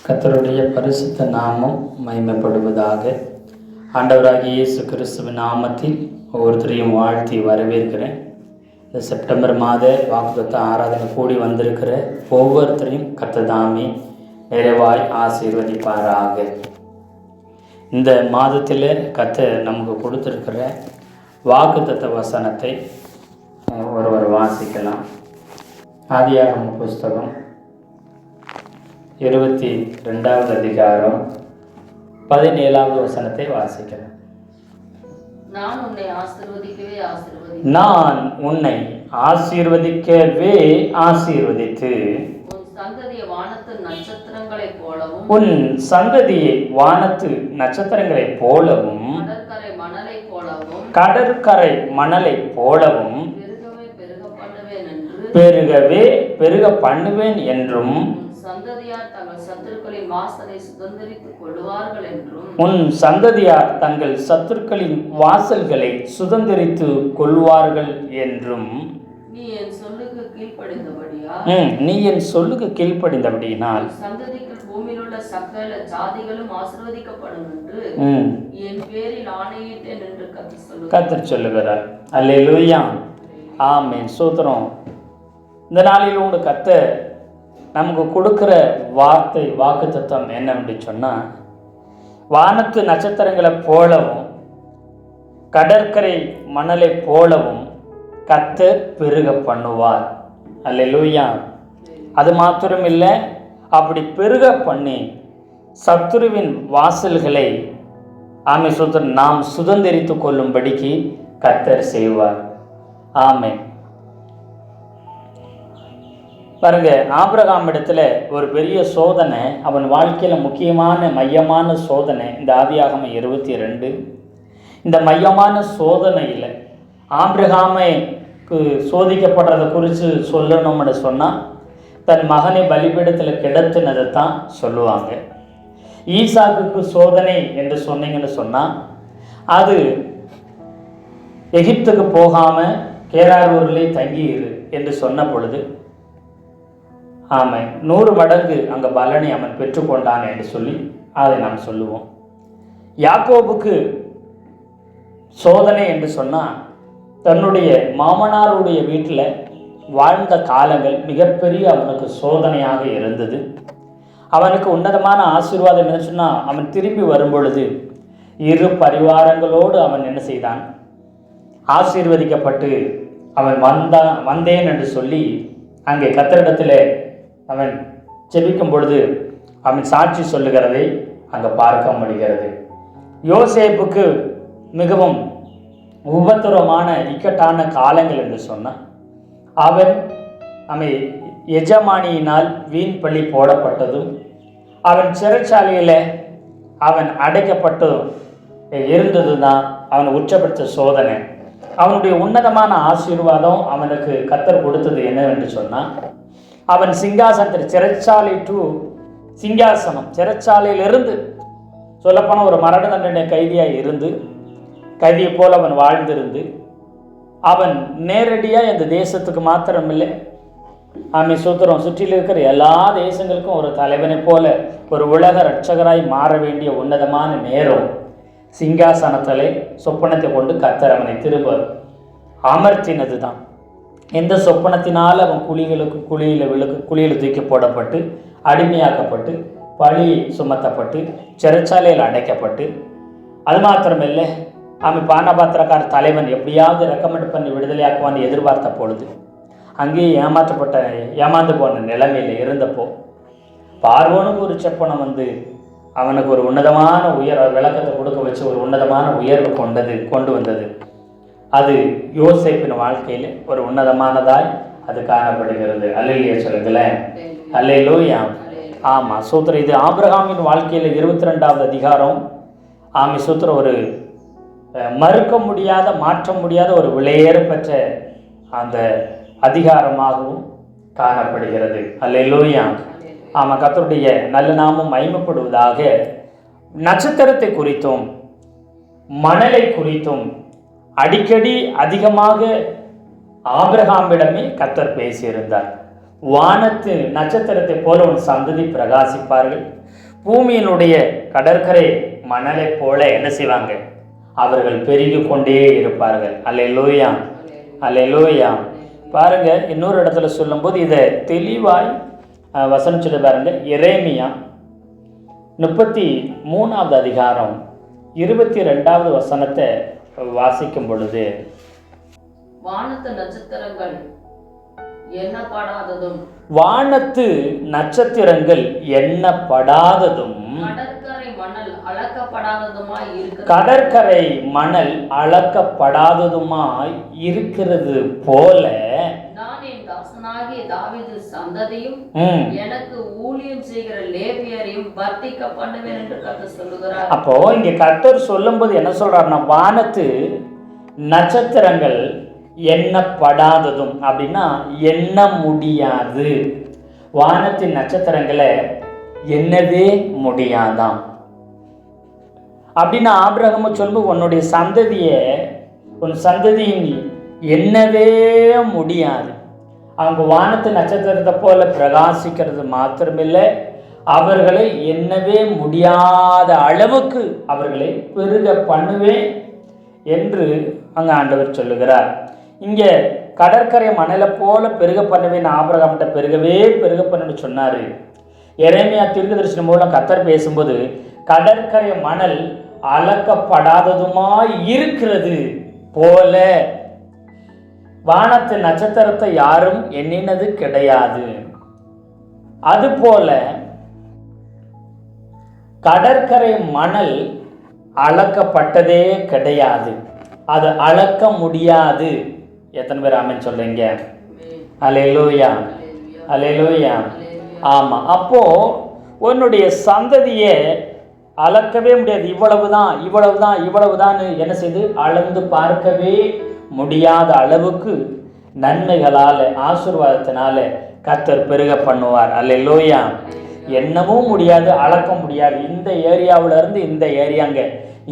கர்த்தருடைய பரிசுத்த நாமம் மகிமைப்படுவதாக. ஆண்டவராகிய இயேசு கிறிஸ்துவின் நாமத்தில் ஒவ்வொருத்தரையும் வாழ்த்தி வரவேற்கிறேன். இந்த செப்டம்பர் மாத வாக்குத்தத்த ஆராதனை கூடி வந்திருக்கிற ஒவ்வொருத்தரையும் கர்த்தர் தாமே நிறைவாய் ஆசீர்வதிப்பாராக. இந்த மாதத்தில் கர்த்தர் நமக்கு கொடுத்துருக்கிற வாக்குத்தத்த வசனத்தை ஒருவர் வாசிக்கலாம். ஆதியாகம புஸ்தகம் 22வது அதிகாரம் 17வது வசனத்தை வாசிக்கிறேன். நான் உன்னை ஆசீர்வதிக்கவே ஆசீர்வதித்து உன் சந்ததியை வானத்து நட்சத்திரங்களைப் போலவும் கடற்கரை மணலைப் போலவும் பெருகவே பெருக பண்ணுவேன் என்றும் உன் சந்ததியார் தங்கள் சத்துருக்களின் வாசல்களை சுதந்தரித்துக் கொள்வார்கள் என்றும் நீ என் சொல்லுக்கு கீழ்ப்படிந்தபடியினால் பூமியிலுள்ள சகல ஜாதிகளும் ஆசீர்வதிக்கப்படும் என்று என் பேரில் ஆணையிட்டேன் என்று கர்த்தர் சொல்லுகிறார். அல்லேலூயா, ஆமென், ஸ்தோத்திரம். இந்த நாளில் உங்க கர்த்தர் நமக்கு கொடுக்கிற வாக்குத்தத்தம் என்னவென்று சொன்னால், வானத்து நட்சத்திரங்களை போலவும் கடற்கரை மணலை போலவும் கர்த்தர் பெருக பண்ணுவார். அல்லேலூயா. அது மாத்திரம் இல்லை, அப்படி பெருக பண்ணி சத்துருவின் வாசல்களை நாம் சுதந்திரித்து கொள்ளும்படிக்கு கர்த்தர் செய்வார். ஆமென். பாருங்க, ஆபிரகாம் இடத்துல ஒரு பெரிய சோதனை, அவன் வாழ்க்கையில் முக்கியமான மையமான சோதனை இந்த ஆதியாகமம் 22. இந்த மையமான சோதனையில் ஆபிரகாமுக்கு சோதிக்கப்படுறதை குறித்து சொல்லணும்னு சொன்னால், தன் மகனை பலிபீடத்தில் கிடத்தினதை தான் சொல்லுவாங்க. ஈசாக்குக்கு சோதனை என்று சொன்னீங்கன்னு சொன்னால், அது எகிப்துக்கு போகாமல் கேராரூரிலே தங்கியிரு என்று சொன்ன பொழுது, ஆமாம், 100 மடங்கு அங்கே பலனை அவன் பெற்றுக்கொண்டான் என்று சொல்லி அதை நாம் சொல்லுவோம். யாக்கோபுக்கு சோதனை என்று சொன்னால், தன்னுடைய மாமனாருடைய வீட்டில் வாழ்ந்த காலங்கள் மிகப்பெரிய அவனுக்கு சோதனையாக இருந்தது. அவனுக்கு உன்னதமான ஆசீர்வாதம் என்ன சொன்னால், அவன் திரும்பி வரும்பொழுது 2 பரிவாரங்களோடு அவன் என்ன செய்தான், ஆசீர்வதிக்கப்பட்டு அவன் வந்தேன் என்று சொல்லி அங்கே கர்த்தரிடத்தில் அவன் ஜெபிக்கும் பொழுது அவன் சாட்சி சொல்லுகிறதை அங்கே பார்க்க முடிகிறது. யோசேப்புக்கு மிகவும் உபத்திரமான இக்கட்டான காலங்கள் என்று சொன்னான். அவன் எஜமானியினால் வீண் பழி போடப்பட்டதும், அவன் சிறைச்சாலையில் அவன் அடைக்கப்பட்டதும் இருந்தது தான் அவன் உச்சப்படுத்த சோதனை. அவனுடைய உன்னதமான ஆசீர்வாதம் அவனுக்கு கர்த்தர் கொடுத்தது என்னவென்று சொன்னால், அவன் சிங்காசனத்தில் சிறைச்சாலை டு சிங்காசனம், சிறைச்சாலையிலிருந்து சொல்லப்போனால் ஒரு மரண தண்டனை கைதியாக இருந்து, கைதியை போல் அவன் வாழ்ந்திருந்து, அவன் நேரடியாக இந்த தேசத்துக்கு மாத்திரமில்லை, சூத்திரம் சுற்றில் இருக்கிற எல்லா தேசங்களுக்கும் ஒரு தலைவனை போல ஒரு உலக இரட்சகராய் மாற வேண்டிய உன்னதமான நேரம் சிங்காசனத்திலே சொப்பனத்தை கொண்டு கர்த்தர் அவனை திரும்ப அமர்த்தினது தான். எந்த சொப்பனத்தினால் அவன் குழியில் தூக்கி போடப்பட்டு அடிமையாக்கப்பட்டு பழி சுமத்தப்பட்டு சிறைச்சாலையில் அடைக்கப்பட்டு, அது மாத்திரமில்லை, அவன் பானபாத்திரக்கார தலைவன் எப்படியாவது ரெக்கமெண்ட் பண்ணி விடுதலையாக்குவான்னு எதிர்பார்த்த பொழுது அங்கேயே ஏமாந்து போன நிலைமையில் இருந்தப்போ பார்வோனுக்கு ஒரு சொப்பனம் வந்து அவனுக்கு ஒரு உன்னதமான விளக்கத்தை கொடுக்க வச்சு ஒரு உன்னதமான உயர்வு கொண்டு வந்தது. அது யோசேப்பின் வாழ்க்கையில் ஒரு உன்னதமானதாய் அது காணப்படுகிறது. அல்லேலூயா சொல்லுங்களேன். அல்லேலூயா, ஆமாம், சூத்திரம். இது ஆபிரகாமின் வாழ்க்கையில் 22வது அதிகாரம். சூத்திரம் ஒரு மறுக்க முடியாத, மாற்ற முடியாத ஒரு விலையேற பெற்ற அந்த அதிகாரமாகவும் காணப்படுகிறது. அல்லேலூயா, ஆமாம், கர்த்தருடைய நல்ல நாமம் மகிமைப்படுவதாக. நட்சத்திரத்தை குறித்தும் மணலை குறித்தும் அடிக்கடி அதிகமாக ஆபிரகாமிடமே கர்த்தர் பேசியிருந்தார். வானத்து நட்சத்திரத்தை போல உன் சந்ததி பிரகாசிப்பார்கள். பூமியினுடைய கடற்கரை மணலை போல என்ன செய்வாங்க? அவர்கள் பெருகி கொண்டே இருப்பார்கள். அல்லேலூயா, அல்லேலூயா. பாருங்க, இன்னொரு இடத்துல சொல்லும்போது இதை தெளிவாய் வசனம் சொல்லி பாருங்க. எரேமியா 33வது அதிகாரம் 22வது வசனத்தை வாசிக்கும் பொழுது, வானத்து நட்சத்திரங்கள் எண்ணப்படாததும், வானத்து நட்சத்திரங்கள் எண்ணப்படாததும், கடற்கரை மணல் அளக்கப்படாததுமாய் இருக்கிறது, கடற்கரை மணல் அளக்கப்படாததுமாய் இருக்கிறது போல நான் என் தாசனாகிய தாவீது சந்ததியும் எனக்கு ஊழியம் செய்கிற லேவியரையும் வர்த்திக்க பண்ணுவேன் என்று கர்த்தர் சொல்லுகிறார். அப்போ இங்க கர்த்தர் சொல்லும்போது என்ன சொல்றாருன்னா, வானத்து நட்சத்திரங்கள் எண்ணப்படாததும் அப்படின்னா எண்ண முடியாது. வானத்தின் நட்சத்திரங்களை எண்ணவே முடியாதாம். அப்படின்னா ஆபிரகாம சொல்லும்போது உன்னுடைய சந்ததியை, உன் சந்ததியின் எண்ணவே முடியாது. அவங்க வானத்து நட்சத்திரத்தை போல பிரகாசிக்கிறது மாத்திரமில்லை, அவர்களை எண்ணவே முடியாத அளவுக்கு அவர்களை பெருக பண்ணுவேன் என்று அங்கே ஆண்டவர் சொல்லுகிறார். இங்கே கடற்கரை மணலை போல பெருக பண்ணுவேன் ஆபிரகாம்கிட்ட பெருக பண்ணுன்னு சொன்னார். எரேமியா தீர்க்கதரிசனம் மூலம் கர்த்தர் பேசும்போது கடற்கரை மணல் அளக்கப்படாததுமாய் இருக்கிறது போல வானத்து நட்சத்திரத்தை யாரும் எண்ணினது கிடையாது. அதுபோல கடற்கரை மணல் அளக்கப்பட்டதே கிடையாது, அது அளக்க முடியாது. எத்தனை பேர் ஆமென் சொல்றீங்க? அல்லேலூயா, அல்லேலூயா. ஆமா, அப்போ உன்னுடைய சந்ததியை அளக்கவே முடியாது. இவ்வளவுதான் என்ன செய்து அளந்து பார்க்கவே முடியாத அளவுக்கு நன்மைகளால் ஆசீர்வாதத்தினால கர்த்தர் பெருக பண்ணுவார். அல்லேலூயா. எண்ணவும் முடியாது, அளக்க முடியாது. இந்த ஏரியாவிலேருந்து இந்த ஏரியாங்க,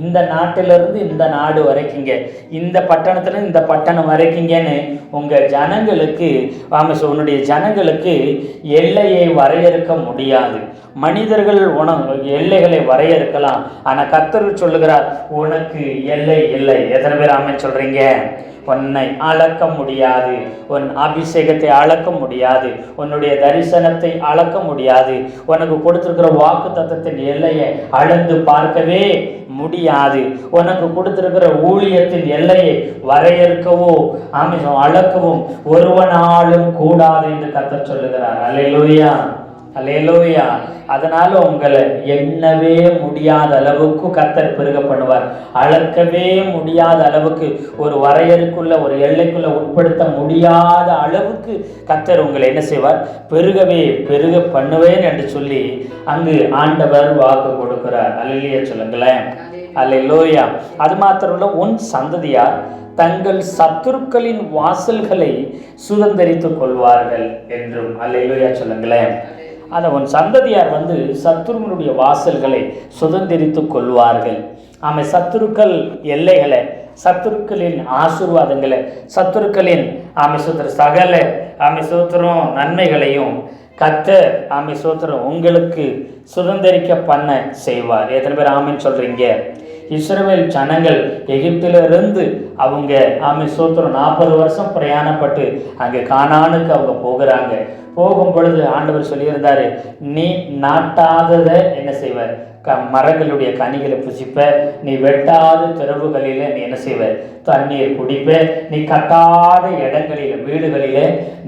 இந்த நாட்டிலிருந்து இந்த நாடு வரைக்குங்க, இந்த பட்டணத்துலேருந்து இந்த பட்டணம் வரைக்குங்கன்னு உங்கள் ஜனங்களுக்கு உன்னுடைய ஜனங்களுக்கு எல்லையை வரையறுக்க முடியாது. மனிதர்கள் எல்லைகளை வரையறுக்கலாம், ஆனால் கர்த்தர் சொல்லுகிறார் உனக்கு எல்லை இல்லை. எத்தனை பேர் ஆமென் சொல்றீங்க? உன்னை அளக்க முடியாது, உன் அபிஷேகத்தை அளக்க முடியாது, உன்னுடைய தரிசனத்தை அளக்க முடியாது, உனக்கு கொடுத்திருக்கிற வாக்கு தத்தத்தின் எல்லையை அளந்து பார்க்கவே முடியாது, உனக்கு கொடுத்திருக்கிற ஊழியத்தின் எல்லையை வரையறுக்கவோ அளக்கவும் ஒருவனாலும் கூடாது என்று கர்த்தர் சொல்லுகிறார். அல்லேலூயா, அல்லேலூயா. அதனால உங்களை எண்ணவே முடியாத அளவுக்கு கர்த்தர் பெருக பண்ணுவார். அளக்கவே முடியாத அளவுக்கு, ஒரு வரையறுக்குள்ள ஒரு எல்லைக்குள்ள உட்படுத்த முடியாத அளவுக்கு கர்த்தர் உங்களை என்ன செய்வார்? பெருக பண்ணுவேன் என்று சொல்லி அங்கு ஆண்டவர் வாக்கு கொடுக்கிறார். அல்லேலூயா சொல்லுங்களேன். அல்லேலூயா. அது மாத்திரமல்ல, உன் சந்ததியார் தங்கள் சத்துருக்களின் வாசல்களை சுதந்தரித்துக் கொள்வார்கள் என்றும். அல்லேலூயா சொல்லுங்களேன். அதை உன் சந்ததியார் சத்துருவினுடைய வாசல்களை சுதந்திரித்துக் கொள்வார்கள். சத்துருக்கள் எல்லைகளை, சத்துருக்களின் ஆசீர்வாதங்களை, சத்துருக்களின் சகல சோத்திரம் நன்மைகளையும் கர்த்தர் சோத்திரம் உங்களுக்கு சுதந்திரிக்க பண்ண செய்வார். எத்தனை பேர் ஆமென் சொல்றீங்க? இஸ்ரவேல் ஜனங்கள் எகிப்திலிருந்து அவங்க சோத்திரம் 40 வருஷம் பிரயாணப்பட்டு அங்கே கானானுக்கு அவங்க போகிறாங்க. போகும் பொழுது ஆண்டவர் சொல்லியிருந்தாரு, நீ நாட்டாததை என்ன செய்வார்? மரங்களுடைய கனிகளை புசிப்ப, நீ வெட்டாத திறவுகளில நீ என்ன செய்வ? தண்ணீர் குடிப்ப, நீ கட்டாத இடங்களில வீடுகளில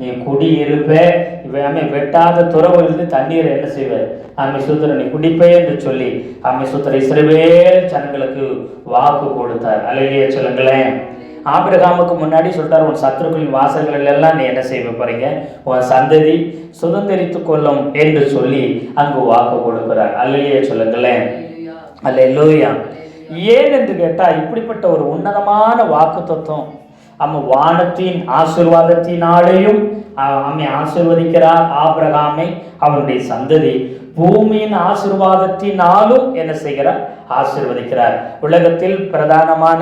நீ குடியிருப்ப, வெட்டாத துறவுகளிலிருந்து தண்ணீர் என்ன செய்வ? சூத்திர நீ குடிப்பே என்று சொல்லி சூத்திர இஸ்ரவேல் ஜனங்களுக்கு வாக்கு கொடுத்தார். அல்லேலூயா சொல்லுங்களேன். ஆபிரகாமுக்கு முன்னாடி சொல்லிட்டார், உன் சத்துருக்களின் வாசல்கள் எல்லாம் நீ என்ன செய்ய போறீங்க? உன் சந்ததி சுதந்திரித்து கொள்ளும் என்று சொல்லி அங்கு வாக்கு கொடுக்கிறார். அல்லேலூயா சொல்லுங்களேன். அல்லேலூயா. ஏன் என்று கேட்டா, இப்படிப்பட்ட ஒரு உன்னதமான வாக்கு தத்துவம் வானத்தின் ஆசீர்வாதத்தினாலேயும் அம்மை ஆசீர்வதிக்கிறார் ஆபிரகாமை, அவருடைய சந்ததி. பூமியின் ஆசீர்வாதத்தினாலும் என்ன செய்கிறார்? ஆசீர்வதிக்கிறார். உலகத்தில் பிரதானமான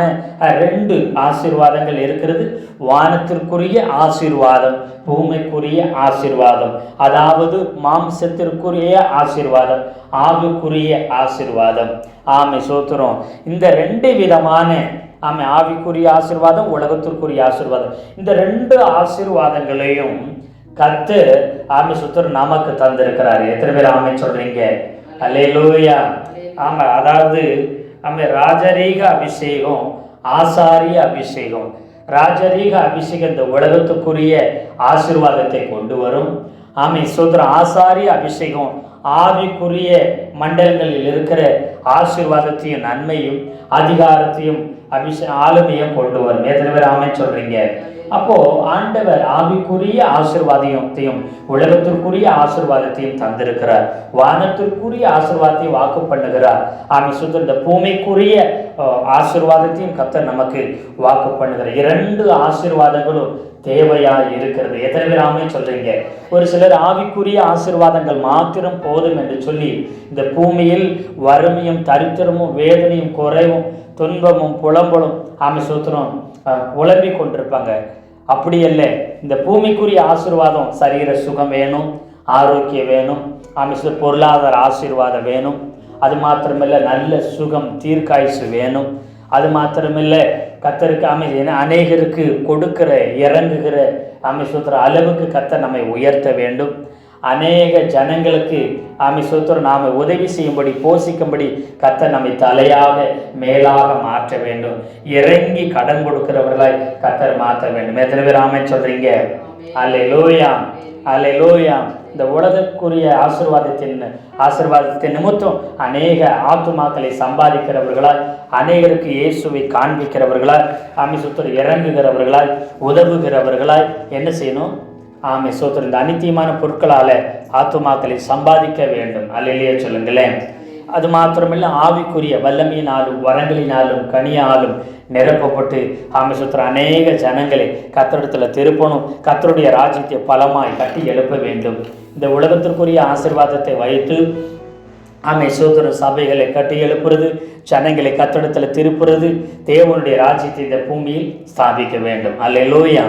2 ஆசீர்வாதங்கள் இருக்கிறது. வானத்திற்குரிய ஆசீர்வாதம், பூமிக்குரிய ஆசீர்வாதம். அதாவது மாம்சத்திற்குரிய ஆசீர்வாதம், ஆவிக்குரிய ஆசீர்வாதம். ஆமை சோத்திரம். இந்த 2 விதமான ஆவிக்குரிய ஆசீர்வாதம், உலகத்திற்குரிய ஆசீர்வாதம், இந்த 2 ஆசீர்வாதங்களையும் கர்த்தர் சுத்தர் நமக்கு தந்திருக்கிறார். எத்தனை பேர் ஆமை சொல்றீங்க? அல்லேலூயா. ஆமா, அதாவது ராஜரீக அபிஷேகம், ஆசாரிய அபிஷேகம். ராஜரீக அபிஷேகம் இந்த உலகத்துக்குரிய ஆசீர்வாதத்தை கொண்டு வரும். சோத்திர ஆசாரிய அபிஷேகம் ஆவிக்குரிய மண்டலங்களில் இருக்கிற ஆசீர்வாதத்தையும் நன்மையும் அதிகாரத்தையும் ஆளுமையும் கொண்டு வரும். எத்தனை பேர் ஆமை சொல்றீங்க? அப்போ ஆண்டவர் ஆவிக்குரிய ஆசீர்வாதத்தையும் உலகத்திற்குரிய ஆசீர்வாதத்தையும் தந்திருக்கிறார். வானத்திற்குரிய ஆசீர்வாதத்தையும் வாக்கு பண்ணுகிறார். சுத்தர் இந்த பூமிக்குரிய ஆசீர்வாதத்தையும் கர்த்தர் நமக்கு வாக்கு பண்ணுகிறார். 2 ஆசீர்வாதங்களும் தேவையா இருக்கிறது. எத்தனை பேர் ஆமை சொல்றீங்க? ஒரு சிலர் ஆவிக்குரிய ஆசீர்வாதங்கள் மாத்திரம் போதும் என்று சொல்லி இந்த பூமியில் வறுமையும் தரித்திரமும் வேதனையும் குறைவும் துன்பமும் புலம்பலும் சூத்திரம் புலம்பிக் கொண்டிருப்பாங்க. அப்படி அல்ல. இந்த பூமிக்குரிய ஆசீர்வாதம் சரீர சுகம் வேணும், ஆரோக்கியம் வேணும், பொருளாதார ஆசீர்வாதம் வேணும். அது மாத்திரமில்லை, நல்ல சுகம் தீர்க்காயுசு வேணும். அது மாத்திரமில்லை, கர்த்தருக்கு அநேகருக்கு கொடுக்கிற இறங்குகிற சூத்திர அளவுக்கு கர்த்தர் நம்மை உயர்த்த வேண்டும். அநேக ஜனங்களுக்கு சூத்திரம் நாம் உதவி செய்யும்படி போஷிக்கும்படி கர்த்தர் நம்மை தலையாக மேலாக மாற்ற வேண்டும். இறங்கி கடன் கொடுக்கிறவர்களாய் கர்த்தர் மாற்ற வேண்டும். எத்தனை பேர் ஆமை சொல்றீங்க? அல்லேலூயா, அல்லேலூயா. இந்த உலகக்குரிய ஆசீர்வாதத்தின் நிமித்தம் அநேக ஆத்துமாக்களை சம்பாதிக்கிறவர்களாய், அநேகருக்கு இயேசுவை காண்பிக்கிறவர்களாய், சுத்தர் இறங்குகிறவர்களாய், உதவுகிறவர்களாய் என்ன செய்யணும்? சோத்திரம் இந்த அனித்தியமான பொருட்களால் ஆத்துமாக்களை சம்பாதிக்க வேண்டும். அல்லேலூயா சொல்லுங்களேன். அது மாத்திரமில்லை, ஆவிக்குரிய வல்லமையினாலும் வரங்களினாலும் கனியாலும் நிரப்பப்பட்டு சோத்திரம் அநேக ஜனங்களை கர்த்தரிடத்தில் திருப்பணும். கர்த்தருடைய ராஜ்யத்தை பலமாய் கட்டி எழுப்ப வேண்டும். இந்த உலகத்திற்குரிய ஆசீர்வாதத்தை வைத்து சோத்திரம் சபைகளை கட்டி எழுப்புறது, ஜனங்களை கர்த்தரிடத்தில் திருப்புறது, தேவனுடைய ராஜ்யத்தை இந்த பூமியில் ஸ்தாபிக்க வேண்டும். அல்லேலூயா.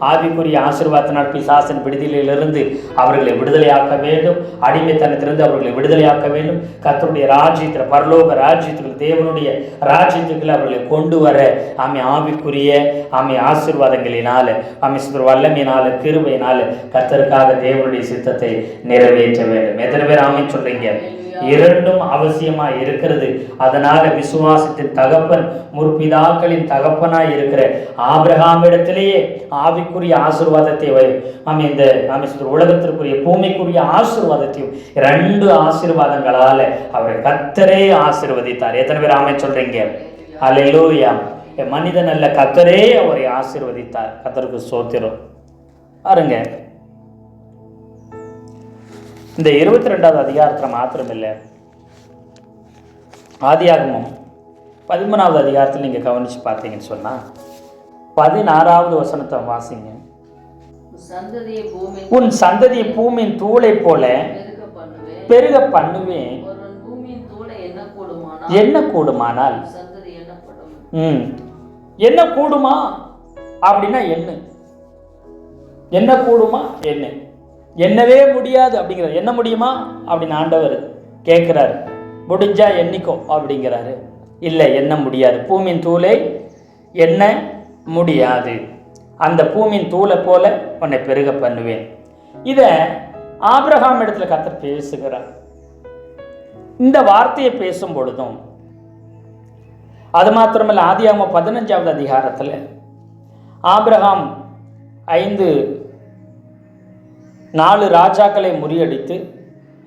ஆவிக்குரிய ஆசீர்வாதத்தினால் பிசாசின் விடுதலையிலிருந்து அவர்களை விடுதலையாக்க வேண்டும். அடிமைத்தனத்திலிருந்து அவர்களை விடுதலையாக்க வேண்டும். கர்த்தருடைய ராஜ்யத்தில், பரலோக ராஜ்யத்துக்கு, தேவனுடைய ராஜ்யத்துக்குள்ள அவர்களை கொண்டு வர ஆவிக்குரிய ஆசீர்வாதங்களினால வல்லமையினால கிருபையினால கர்த்தருக்காக தேவனுடைய சித்தத்தை நிறைவேற்ற வேண்டும். எத்தனை பேர் ஆமை சொல்றீங்க? 2ம் அவசியமா இருக்கிறது. அதனால விசுவாசத்தின் தகப்பன், முற்பிதாக்களின் தகப்பனாய் இருக்கிற ஆபிரகாமிடத்திலேயே ஆவிக்குரிய ஆசீர்வாதத்தை இந்த உலகத்திற்குரிய பூமிக்குரிய ஆசீர்வாதத்தையும் 2 ஆசீர்வாதங்களால அவரை கர்த்தரே ஆசீர்வதித்தார். எத்தனை பேர் ஆமை சொல்றீங்க? அல்லேலூயா. மனிதன் அல்ல, கர்த்தரே அவரை ஆசீர்வதித்தார். கர்த்தருக்கு ஸ்தோத்திரம். பாருங்க, இந்த 22வது அதிகாரத்தில் மாத்திரமில்லை, ஆதியாகமம் 13வது அதிகாரத்தில் நீங்கள் கவனித்து பார்த்தீங்கன்னு சொன்னால் 16வது வசனத்தை வாசிங்க. உன் சந்ததியை பூமியின் தூளை போல பெருக பண்ணுவேன். என்ன கூடுமானால் என்ன கூடுமா அப்படின்னா என்ன கூடுமா? என்னவே முடியாது அப்படிங்கிறார். என்ன முடியுமா அப்படின்னு ஆண்டவர் கேட்குறாரு. முடிஞ்சா எண்ணிக்கோ அப்படிங்கிறாரு. இல்லை, என்ன முடியாது. பூமியின் தூளை என்ன முடியாது. அந்த பூமியின் தூளை போல உன்னை பெருக பண்ணுவேன். இதை ஆபிரகாம் இடத்துல கர்த்தர் பேசுகிறார். இந்த வார்த்தையை பேசும் பொழுதும் அது மாத்திரமல்ல, ஆதியாகமம் 15வது அதிகாரத்தில் ஆபிரகாம் 4 ராஜாக்களை முறியடித்து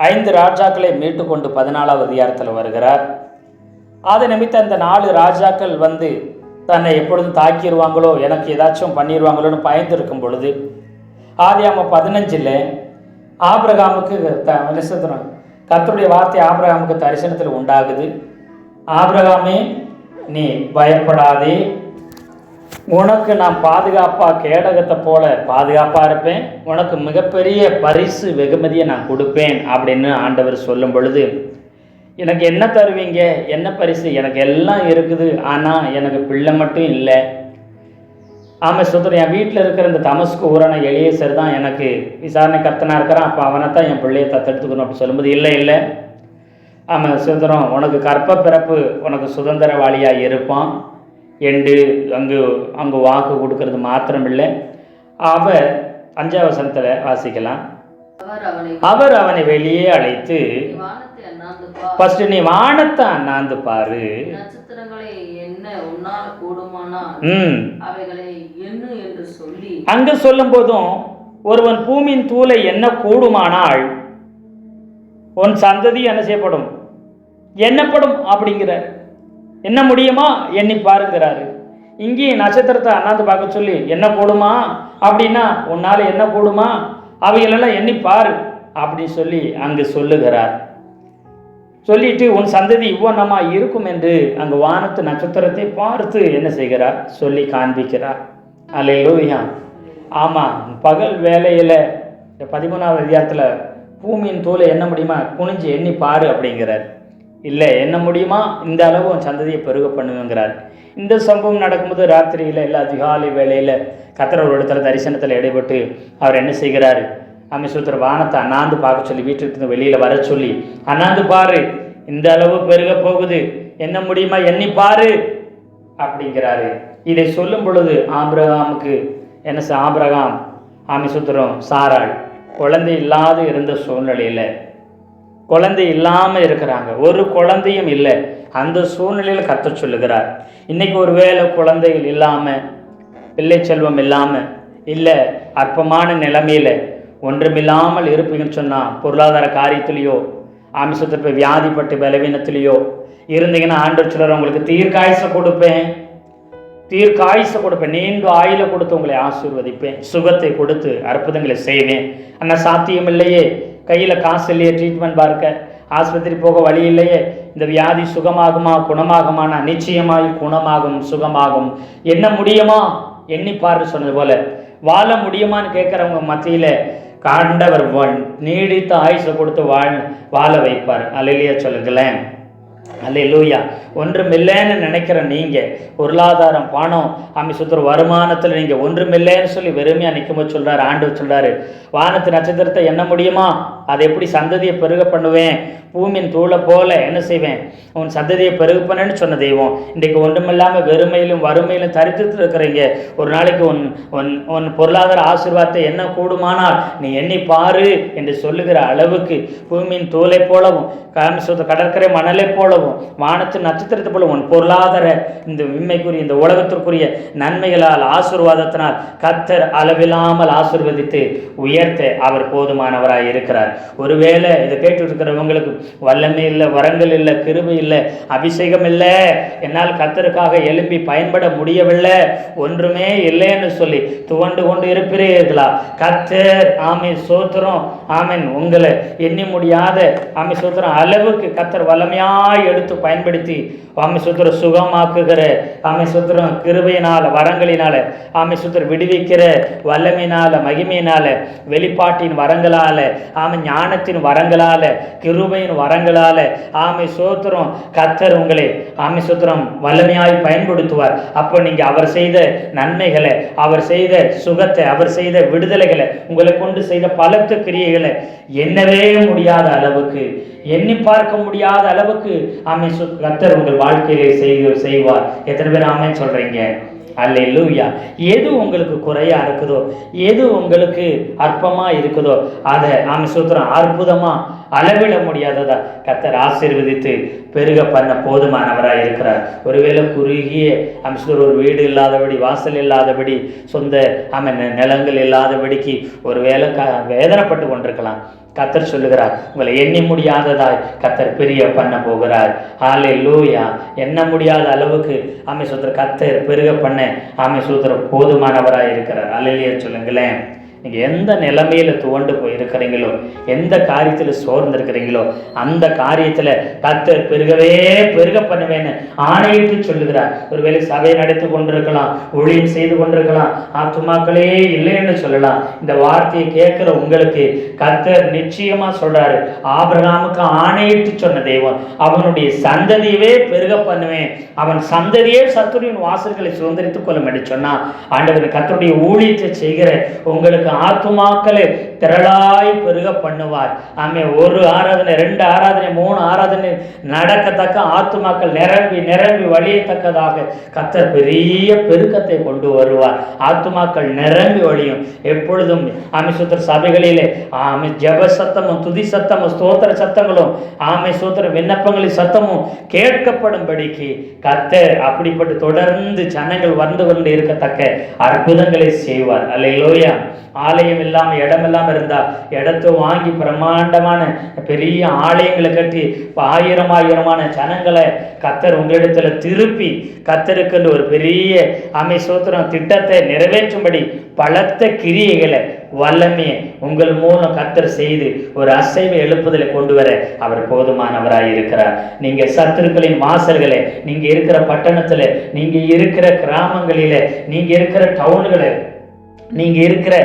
5 ராஜாக்களை மீட்டு கொண்டு 14வது அதிகாரத்தில் வருகிறார். அதை நிமித்தம் அந்த 4 ராஜாக்கள் வந்து தன்னை எப்பொழுதும் தாக்கிடுவாங்களோ, எனக்கு ஏதாச்சும் பண்ணிடுவாங்களோன்னு பயந்து இருக்கும் பொழுது ஆதியாகமம் 15ல் ஆபிரகாமுக்கு கர்த்தருடைய வார்த்தை ஆபிரகாமுக்கு தரிசனத்தில் உண்டாகுது. ஆபிரகாமே, நீ பயப்படாதே, உனக்கு நான் பாதுகாப்பாக கேடகத்தை போல பாதுகாப்பாக இருப்பேன், உனக்கு மிகப்பெரிய பரிசு வெகுமதியை நான் கொடுப்பேன் அப்படின்னு ஆண்டவர் சொல்லும் பொழுது, எனக்கு என்ன தருவீங்க, என்ன பரிசு, எனக்கு எல்லாம் இருக்குது, ஆனால் எனக்கு பிள்ளை மட்டும் இல்லை. ஆமாம் சுத்தர், என் வீட்டில் இருக்கிற இந்த தமஸ்கு ஊரான எலியேசர் தான் எனக்கு விசாரணை கர்த்தனாக இருக்கிறான், அப்போ அவனை தான் என் பிள்ளையை தத்தெடுத்துக்கணும் அப்படி சொல்லும்போது, இல்லை ஆமாம் சுதந்திரம், உனக்கு கற்ப பிறப்பு உனக்கு சுதந்திரவாளியாக இருப்பான் என்று அங்கு வாக்கு கொடுக்கறது மாத்திரமில்லை. அவர் 5ஆம் வசனத்தில் வாசிக்கலாம். அவர் அவனை வெளியே அழைத்து, ஃபர்ஸ்ட் நீ வானத்தை அண்ணாந்து பாரு, அங்க சொல்லும் போதும் ஒருவன் பூமியின் தூளை என்ன கூடுமானால் உன் சந்ததி என்ன செய்யப்படும், எண்ணப்படும் அப்படிங்கிறார். என்ன முடியுமா எண்ணி பாருங்கிறாரு. இங்கேயும் நட்சத்திரத்தை அண்ணாந்து பார்க்க சொல்லி என்ன கூடுமா அப்படின்னா உன்னால என்ன கூடுமா அவைகளெல்லாம் எண்ணி பாரு அப்படின்னு சொல்லி அங்கு சொல்லுகிறார். சொல்லிட்டு உன் சந்ததி இவ்வளமா இருக்கும் என்று அங்கு வானத்து நட்சத்திரத்தை பார்த்து என்ன செய்கிறார் சொல்லி காண்பிக்கிறார். அல்லேலூயா. ஆமாம், பகல் வேலையில் 13வது அதிகாரத்தில் பூமியின் தோலை என்ன முடியுமா குனிஞ்சு எண்ணி பாரு அப்படிங்கிறார். இல்லை என்ன முடியுமா இந்த அளவு உன் சந்ததியை பெருக பண்ணுங்கிறார். இந்த சம்பவம் நடக்கும்போது ராத்திரியில் இல்லை அதிகாலை வேளையில் கர்த்தர் ஒரு இடத்துல தரிசனத்தில் இடைப்பட்டு அவர் என்ன செய்கிறார், அமிசுத்தர் வானத்தை அண்ணாந்து பார்க்க சொல்லி வீட்டிற்கு வெளியில் வர சொல்லி அண்ணாந்து பாரு, இந்த அளவு பெருக போகுது, என்ன முடியுமா எண்ணி பாரு அப்படிங்கிறாரு. இதை சொல்லும் பொழுது ஆபிரகாமுக்கு என்ன ஆபிரகாம் அமிசுத்தரும் சாராள் குழந்தை இல்லாத இருந்த சூழ்நிலையில் குழந்தை இல்லாமல் இருக்கிறாங்க, ஒரு குழந்தையும் இல்லை. அந்த சூழ்நிலையில் கர்த்தர் சொல்லுகிறார். இன்னைக்கு ஒரு வேளை குழந்தைகள் இல்லாமல் பிள்ளை செல்வம் இல்லாமல் இல்லை அற்பமான நிலைமையில் ஒன்றுமில்லாமல் இருப்பீங்கன்னு சொன்னால் பொருளாதார காரியத்திலேயோ ஆமிசத்திற்கு வியாதிப்பட்டு பலவீனத்திலேயோ இருந்தீங்கன்னா ஆண்டவர் சொல்றார், உங்களுக்கு தீர்க்காயுசை கொடுப்பேன், நீண்ட ஆயுளை கொடுத்து உங்களை ஆசீர்வதிப்பேன், சுகத்தை கொடுத்து அற்புதங்களை செய்வேன். ஆனால் சாத்தியம் இல்லையே, கையில் காசு இல்லையே, ட்ரீட்மெண்ட் பார்க்க ஆஸ்பத்திரி போக வழி இல்லையே, இந்த வியாதி சுகமாகுமா குணமாகுமானா நிச்சயமாய் குணமாகும் சுகமாகும். என்ன முடியுமா எண்ணி பாரு சொன்னது போல வாழ முடியுமான்னு கேட்குறவங்க மத்தியில் காண்டவர் நீடித்த ஆயுசை கொடுத்து வாழ வைப்பார். அல்லேலூயா சொல்லுங்களேன். அல்லேலூயா. ஒன்றுமில்லைன்னு நினைக்கிற நீங்கள் பொருளாதாரம் பணம் அமிசுத்தர் வருமானத்தில் நீங்கள் ஒன்றுமில்லைன்னு சொல்லி வெறுமையாக நிற்கும்போது சொல்கிறார் ஆண்டவர் சொல்கிறாரு, வானத்து நட்சத்திரத்தை எண்ண முடியுமா, அதை எப்படி சந்ததியை பெருக பண்ணுவேன், பூமியின் தூளை போல என்ன செய்வேன், உன் சந்ததியை பெருகுப்பனேன்னு சொன்ன தெய்வம் இன்றைக்கு ஒன்றுமில்லாமல் வெறுமையிலும் வறுமையிலும் தரித்து இருக்கிறீங்க. ஒரு நாளைக்கு உன் பொருளாதார ஆசீர்வாதத்தை என்ன கூடுமானால் நீ எண்ணி பாரு என்று சொல்லுகிற அளவுக்கு பூமியின் தூளை போலவும் காமிசுத்த கடற்கரை மணலை போலவும் வானத்து நட்சத்திரத்தை போல உன் பொருளாதார இந்த உண்மைக்குரிய இந்த உலகத்திற்குரிய நன்மைகளால் ஆசீர்வாதத்தினால் கர்த்தர் அளவில்லாமல் ஆசீர்வதித்து உயர்த்த அவர் போதுமானவராய் இருக்கிறார். ஒருவேளை இதை கேட்டு இருக்கிறவங்களுக்கு வல்லமை இல்லை, வரங்கள் இல்லை, கிருபை இல்லை, அபிஷேகம் இல்லை, என்னால் கர்த்தருக்காக எழும்பி பயன்பட முடியவில்லை, ஒன்றுமே இல்லைன்னு சொல்லி துவண்டு கொண்டு இருப்பீர்களா, கர்த்தர் ஆமீன் சோத்திரம் ஆமீன் உங்களை எண்ணி முடியாத ஆமீன் சோத்திரம் அளவுக்கு கர்த்தர் வல்லமையாய் எடுத்து பயன்படுத்தி ஆமை சுத்திர சுகமாக்குகிற ஆமை சுத்திரம் கிருபையினால வரங்களினால ஆமை சுத்திர விடுவிக்கிற வல்லமையினால மகிமையினால வெளிப்பாட்டின் வரங்களால ஆமை ஞானத்தின் வரங்களால கிருபையின் வரங்களால ஆமை சோத்திரம் கர்த்தர் உங்களை ஆமை சுத்திரம் வல்லமையாய் பயன்படுத்துவார். அப்போ நீங்க அவர் செய்த நன்மைகளை, அவர் செய்த சுகத்தை, அவர் செய்த விடுதலைகளை, உங்களை கொண்டு செய்த பலத்த கிரியைகளை எண்ணவே முடியாத அளவுக்கு, எண்ணி பார்க்க முடியாத அளவுக்கு ஆமை கர்த்தர் உங்கள் வாழ்க்கையிலே செய்வார். எத்தனை பேர் ஆமென் சொல்றீங்க? அல்லேலூயா. எது உங்களுக்கு குறையா இருக்குதோ, எது உங்களுக்கு அற்பமா இருக்குதோ அதை ஆமை சூத்திரம் அற்புதமா அளவிட முடியாததா கர்த்தர் ஆசீர்வதித்து பெருக பண்ண போதுமானவராக இருக்கிறார். ஒருவேளை குறுகிய அம்சர் ஒரு வீடு இல்லாதபடி, வாசல் இல்லாதபடி, சொந்த நிலங்கள் இல்லாதபடிக்கு ஒருவேளை வேதனைப்பட்டு கொண்டிருக்கலாம். கர்த்தர் சொல்லுகிறார், உங்களை எண்ணி முடியாததாய் கர்த்தர் பெரிய பண்ண போகிறார். அல்லேலூயா. எண்ண முடியாத அளவுக்கு ஆமை சூத்திர கர்த்தர் பெருக பண்ண ஆமை சூத்திர போதுமானவராய் இருக்கிறார். அல்லேலூயா சொல்லுங்களேன். நீங்கள் எந்த நிலைமையில் துவண்டு போயிருக்கிறீங்களோ, எந்த காரியத்தில் சோர்ந்திருக்கிறீங்களோ, அந்த காரியத்தில் கர்த்தர் பெருக பண்ணுவேன்னு ஆணையிட்டு சொல்லுகிறார். ஒருவேளை சபையை நடத்தி கொண்டிருக்கலாம், ஊழியம் செய்து கொண்டிருக்கலாம், ஆத்துமாக்களே இல்லைன்னு சொல்லலாம். இந்த வார்த்தையை கேட்கிற உங்களுக்கு கர்த்தர் நிச்சயமா சொல்றாரு, ஆபிரகாமுக்கு ஆணையிட்டு சொன்ன தெய்வம் அவனுடைய சந்ததியவே பெருக பண்ணுவேன், அவன் சந்ததியே சத்துருவின் வாசல்களை சுதந்திரித்துக் கொள்ளும் என்று சொன்னா, ஆண்டவர் கர்த்தருடைய ஊழியத்தை செய்கிற உங்களுக்கு ஆத்துமாக்களை திரளாய் பெருக பண்ணுவார். ஆமே, 1 ஆராதனை 2 ஆராதனை 3 ஆராதனை நடக்கத்தக்க ஆத்துமாக்கள் நிரம்பி நிரம்பி வழியத்தக்கதாக கர்த்தர் பெரிய பெருக்கத்தை கொண்டு வருவார். ஆத்துமாக்கள் நிரம்பி வழியும். எப்பொழுதும் ஆமை சூத்திர சபைகளிலே ஆமை ஜப சத்தமும் துதி சத்தமும் ஸ்தோத்திர சத்தங்களும் ஆமை சூத்திர விண்ணப்பங்களின் சத்தமும் கேட்கப்படும்படிக்கு கர்த்தர் அப்படிப்பட்டு தொடர்ந்து ஜனங்கள் வந்து கொண்டு இருக்கத்தக்க அற்புதங்களை செய்வார். அல்லேலூயா. ஆலயம் இல்லாமல் இடம் இல்லாமல் இருந்தால் இடத்தை வாங்கி பிரம்மாண்டமான பெரிய ஆலயங்களை கட்டி ஆயிரமான ஜனங்களை கர்த்தர் உங்களிடத்தில் திருப்பி கர்த்தருக்கு ஒரு பெரிய ஆமை சோத்திரம் திட்டத்தை நிறைவேற்றும்படி பலத்த கிரியைகளை வல்லமையை உங்கள் மூலம் கர்த்தர் செய்து ஒரு அசைவை எழுப்புதலை கொண்டு வர அவர் போதுமானவராய் இருக்கிறார். நீங்க சத்துருக்களின் வாசல்களை, நீங்க இருக்கிற பட்டணத்துல, நீங்க இருக்கிற கிராமங்களில, நீங்க இருக்கிற டவுன்களை, நீங்க இருக்கிற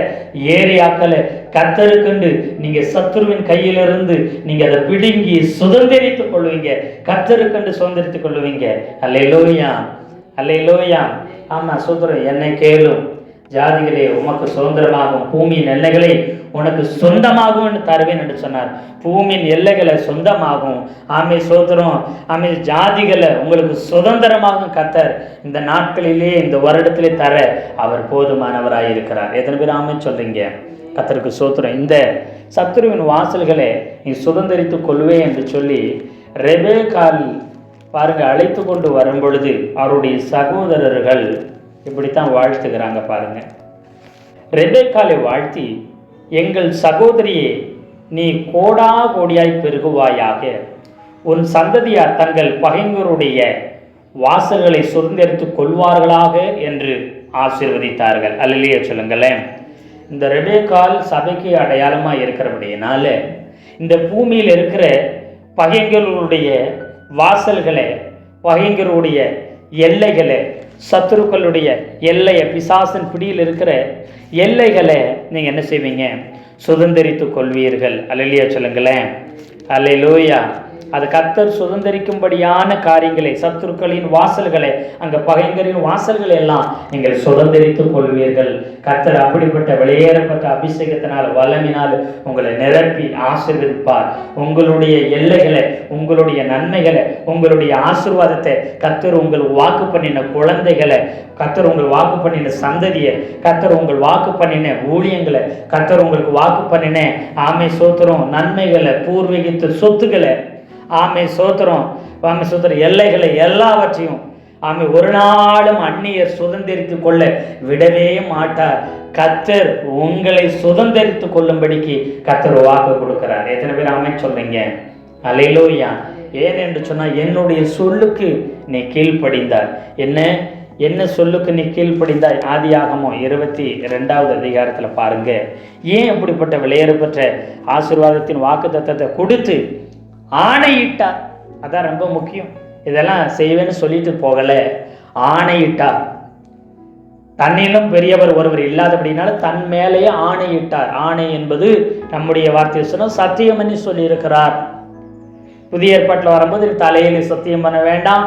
ஏரியாக்களை கர்த்தருக்கென்று நீங்க சத்துருவின் கையிலிருந்து நீங்க அதை பிடுங்கி சுதந்திரித்துக் கொள்வீங்க. கர்த்தருக்கென்று சுதந்திரித்துக் கொள்வீங்க. அல்லேலூயா, அல்லேலூயா. ஆமா, சூத்திரம். என்னை கேளும் ஜாதிகளே, உமக்கு சுதந்திரமாகும் பூமியின் எல்லைகளை உனக்கு சொந்தமாகும் தருவேன் என்று சொன்னார். பூமியின் எல்லைகளை சொந்தமாகும். ஆமை சோதரம். ஆமை ஜாதிகளை உங்களுக்கு சுதந்திரமாகும் கர்த்தர் இந்த நாட்களிலே இந்த வருடத்திலே தர அவர் போதுமானவராய் இருக்கிறார். எத்தனை பேர் ஆமை சொல்றீங்க? கர்த்தருக்கு சோத்திரம். இந்த சத்துருவின் வாசல்களை நீ சுதந்திரித்துக் கொள்வே என்று சொல்லி ரெபேக்காள் பாருங்க அழைத்து கொண்டு வரும் பொழுது அவருடைய சகோதரர்கள் இப்படித்தான் வாழ்த்துகிறாங்க பாருங்க. ரெபேக்காளை வாழ்த்தி, எங்கள் சகோதரியே, நீ கோடா கோடியாய் பெருகுவாயாக, உன் சந்ததியார் தங்கள் பகைஞருடைய வாசல்களை சுதந்திரித்துக் கொள்வார்களாக என்று ஆசீர்வதித்தார்கள். அல்லேலூயா சொல்லுங்களேன். இந்த ரெபேக்காள் சபைக்கு அடையாளமாக இருக்கிறபடியினால இந்த பூமியில் இருக்கிற பகைஞர்களுடைய வாசல்களை, பகைஞருடைய எல்லைகளை, சத்துருக்களுடைய எல்லையை, பிசாசின் பிடியில் இருக்கிற எல்லைகளை நீங்கள் என்ன செய்வீங்க? சுதந்திரித்துக் கொள்வீர்கள். அல்லேலூயா சொல்லுங்களேன். அல்லேலூயா. அது கர்த்தர் சுதந்திரிக்கும்படியான காரியங்களை, சத்துருக்களின் வாசல்களை, அங்கே பகைஞரின் வாசல்களை எல்லாம் நீங்கள் சுதந்திரித்துக் கொள்வீர்கள். கர்த்தர் அப்படிப்பட்ட வெளியேறப்பட்ட அபிஷேகத்தினால் வல்லமினால் உங்களை நிரப்பி ஆசீர்வதிப்பார். உங்களுடைய எல்லைகளை, உங்களுடைய நன்மைகளை, உங்களுடைய ஆசீர்வாதத்தை கர்த்தர் உங்கள் வாக்கு பண்ணின குழந்தைகளை, கர்த்தர் உங்கள் வாக்கு பண்ணின சந்ததியை, கர்த்தர் உங்கள் வாக்கு பண்ணின ஊழியங்களை, கர்த்தர் உங்களுக்கு வாக்கு பண்ணின ஆமை சோத்திரம் நன்மைகளை, பூர்வீகத்து சொத்துக்களை, ஆமை சோத்திரம், ஆமை சோத்திரம் எல்லைகளை எல்லாவற்றையும் ஆமை ஒரு நாளும் அந்நியர் சுதந்திரித்துக் கொள்ள விடவே மாட்டார். கர்த்தர் உங்களை சுதந்திரித்துக் கொள்ளும்படிக்கு கர்த்தர் வாக்கு கொடுக்கிறார். எத்தனை பேர் ஆமை சொல்றீங்க? அல்லேலூயா. ஏன் என்று சொன்னால், என்னுடைய சொல்லுக்கு நீ கீழ்ப்படிந்தார். என்ன சொல்லுக்கு நீ கீழ்ப்படிந்தாய்? ஆதியாகமம் 22வது அதிகாரத்தில் பாருங்க. ஏன் அப்படிப்பட்ட விலையேறப்பட்ட ஆசீர்வாதத்தின் வாக்கு தத்தத்தை கொடுத்து ஆணையிட்டார். அதான் ரொம்ப முக்கியம். இதெல்லாம் செய்வேன்னு சொல்லிட்டு போகல, ஆணையிட்டார். தன்னிலும் பெரியவர் ஒருவர் இல்லாதபடினால தன் மேலேயே ஆணையிட்டார். ஆணை என்பது நம்முடைய வார்த்தையை சொன்ன சத்தியம் பண்ணி சொல்லியிருக்கிறார். புதிய ஏற்பாட்டில் வரும்போது தலையில் சத்தியம் பண்ண வேண்டாம்,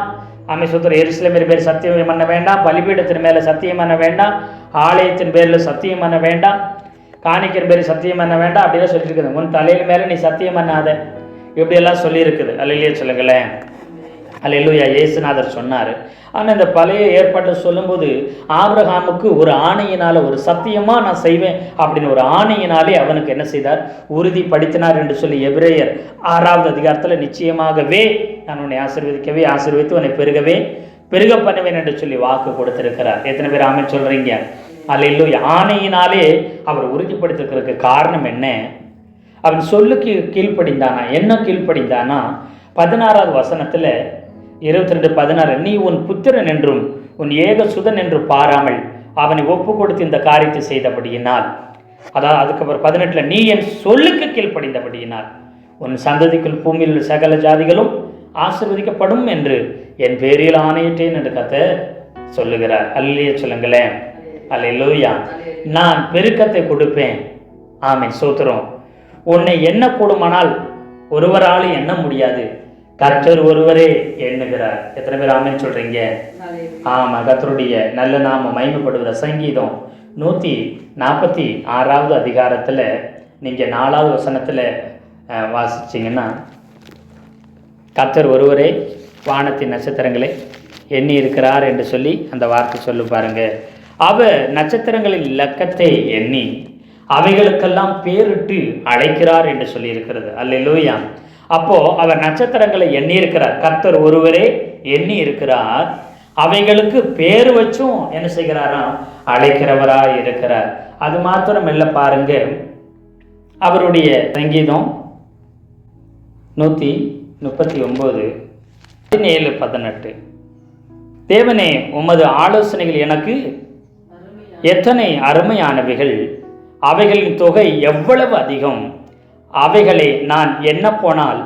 ஆமை சூத்திர எருசலேமின் பேர் சத்தியம் பண்ண வேண்டாம், பலிபீடத்தின் மேலே சத்தியம் பண்ண வேண்டாம், ஆலயத்தின் பேரில் சத்தியம் பண்ண வேண்டாம், காணிக்கின் பேர் சத்தியம் பண்ண வேண்டாம், அப்படிலாம் சொல்லியிருக்குது. உன் தலையில் மேலே நீ சத்தியம் பண்ணாத, இப்படியெல்லாம் சொல்லியிருக்குது. அல்லேலூயா சொல்லுங்களேன். அல்லேலூயா. இயேசுநாதர் சொன்னார். ஆனால் இந்த பழைய ஏற்பாட்டை சொல்லும்போது ஆபிரகாமுக்கு ஒரு ஆணையினால், ஒரு சத்தியமாக நான் செய்வேன் அப்படின்னு ஒரு ஆணையினாலே அவனுக்கு என்ன செய்தார்? உறுதிப்படுத்தினார் என்று சொல்லி எபிரேயர் 6வது அதிகாரத்தில் நிச்சயமாகவே நான் உன்னை ஆசீர்வதிக்கவே ஆசீர்வதித்து உன்னை பெருக பண்ணுவேன் என்று சொல்லி வாக்கு கொடுத்திருக்கிறார். எத்தனை பேர் ஆமென் சொல்றீங்க? அல்லேலூயா. ஆணையினாலே அவர் உறுதிப்படுத்திருக்கிறதுக்கு காரணம் என்ன? அவன் சொல்லுக்கு கீழ்ப்படிந்தானா? என்ன கீழ்ப்படிந்தானா? 16வது வசனத்தில் 22:16, நீ உன் புத்திரன் என்றும் உன் ஏக சுதன் என்று பாராமல் அவனை ஒப்பு கொடுத்து இந்த காரியத்தை செய்தபடியினால் அதான் அதுக்கப்புறம் 18 நீ என் சொல்லுக்கு கீழ்ப்படிந்தபடியினால் உன் சந்ததிக்குள் பூமியில் உள்ள சகல ஜாதிகளும் ஆசீர்வதிக்கப்படும் என்று என் பேரில் ஆணையிட்டேன் என்று கர்த்தர் சொல்லுகிறார். அல்லேலூயா சொல்லுங்களேன். அல்லேலூயா. நான் பெருக்கத்தை கொடுப்பேன். ஆமென், ஸ்தோத்திரம். உன்னை எண்ண கூடுமானால் ஒருவராலும் எண்ண முடியாது, கர்த்தர் ஒருவரே எண்ணுகிறார். எத்தனை பேர் ஆமென் சொல்றீங்க? ஆமா, கர்த்தருடைய நல்ல நாம மகிமைப்படுகிற சங்கீதம் 146வது அதிகாரத்தில் நீங்கள் 4வது வசனத்தில் வாசிச்சிங்கன்னா, கர்த்தர் ஒருவரே வானத்தின் நட்சத்திரங்களை எண்ணி இருக்கிறார் என்று சொல்லி அந்த வார்த்தை சொல்லு பாருங்க. அவர் நட்சத்திரங்களின் இலக்கத்தை எண்ணி அவைகளுக்கெல்லாம் பேரிட்டு அழைக்கிறார் என்று சொல்லி இருக்கிறது. அல்லேலூயா. அப்போ அவர் நட்சத்திரங்களை எண்ணி இருக்கிறார். கர்த்தர் ஒருவரே எண்ணி இருக்கிறார். அவைகளுக்கு பேர் வச்சும் என்ன செய்கிறாராம்? அழைக்கிறவராய் இருக்கிறார். அது மாத்திரம் இல்லை பாருங்க, அவருடைய சங்கீதம் 139:17-18 தேவனே, உமது ஆலோசனைகள் எனக்கு எத்தனை அருமையானவைகள், அவைகளின் தொகை எவ்வளவு அதிகம், அவைகளை நான் எண்ண போனால்